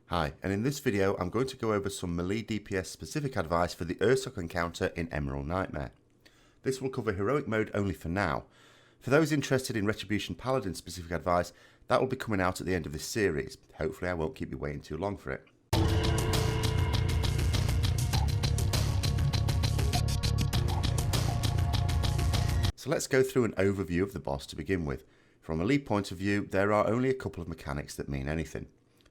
Hi, and in this video I'm going to go over some Melee DPS specific advice for the Ursoc encounter in Emerald Nightmare. This will cover heroic mode only for now. For those interested in Retribution Paladin specific advice, that will be coming out at the end of this series. Hopefully I won't keep you waiting too long for it. So let's go through an overview of the boss to begin with. From a Melee point of view, there are only a couple of mechanics that mean anything.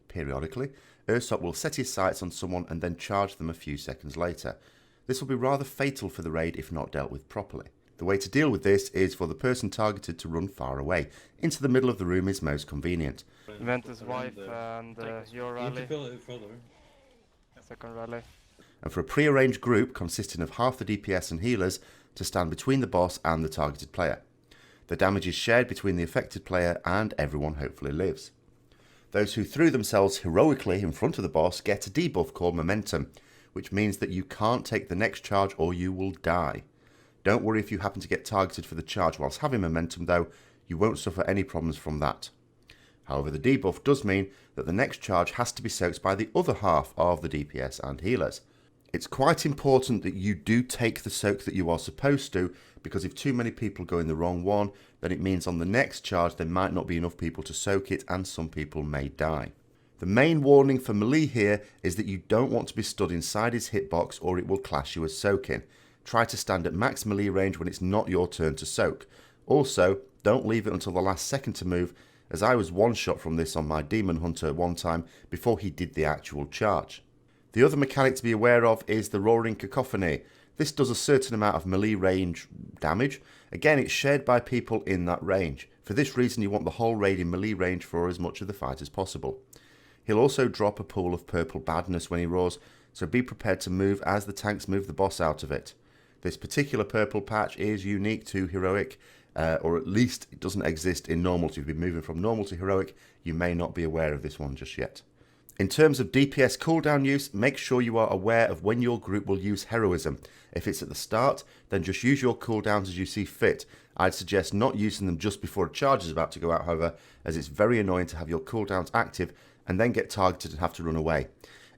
Periodically, Ursoc will set his sights on someone and then charge them a few seconds later. This will be rather fatal for the raid if not dealt with properly. The way to deal with this is for the person targeted to run far away. Into the middle of the room is most convenient. Ventus wife and your rally. Second rally. And for a pre-arranged group consisting of half the DPS and healers to stand between the boss and the targeted player. The damage is shared between the affected player and everyone hopefully lives. Those who threw themselves heroically in front of the boss get a debuff called Momentum, which means that you can't take the next charge or you will die. Don't worry if you happen to get targeted for the charge whilst having Momentum though, you won't suffer any problems from that. However, the debuff does mean that the next charge has to be soaked by the other half of the DPS and healers. It's quite important that you do take the soak that you are supposed to, because if too many people go in the wrong one, then it means on the next charge there might not be enough people to soak it and some people may die. The main warning for Melee here is that you don't want to be stood inside his hitbox or it will class you as soaking. Try to stand at max Melee range when it's not your turn to soak. Also, don't leave it until the last second to move, as I was one shot from this on my Demon Hunter one time before he did the actual charge. The other mechanic to be aware of is the Roaring Cacophony. This does a certain amount of melee range damage. Again, it's shared by people in that range. For this reason, you want the whole raid in melee range for as much of the fight as possible. He'll also drop a pool of purple badness when he roars, so be prepared to move as the tanks move the boss out of it. This particular purple patch is unique to heroic, or at least it doesn't exist in normal. So if you've been moving from normal to heroic, you may not be aware of this one just yet. In terms of DPS cooldown use, make sure you are aware of when your group will use heroism. If it's at the start, then just use your cooldowns as you see fit. I'd suggest not using them just before a charge is about to go out, however, as it's very annoying to have your cooldowns active and then get targeted and have to run away.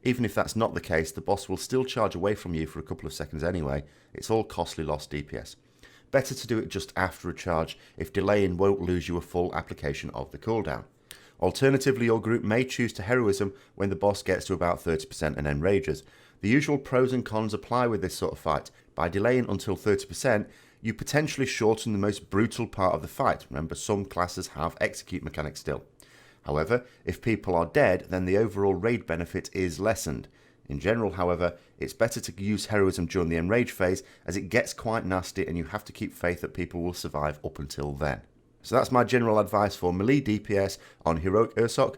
Even if that's not the case, the boss will still charge away from you for a couple of seconds anyway. It's all costly lost DPS. Better to do it just after a charge if delaying won't lose you a full application of the cooldown. Alternatively, your group may choose to heroism when the boss gets to about 30% and then rages. The usual pros and cons apply with this sort of fight. By delaying until 30%, you potentially shorten the most brutal part of the fight. Remember, some classes have execute mechanics still. However, if people are dead, then the overall raid benefit is lessened. In general, however, it's better to use heroism during the enrage phase, as it gets quite nasty and you have to keep faith that people will survive up until then. So that's my general advice for Melee DPS on Heroic Ursoc.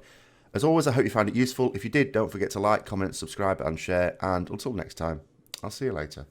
As always, I hope you found it useful. If you did, don't forget to like, comment, subscribe and share. And until next time, I'll see you later.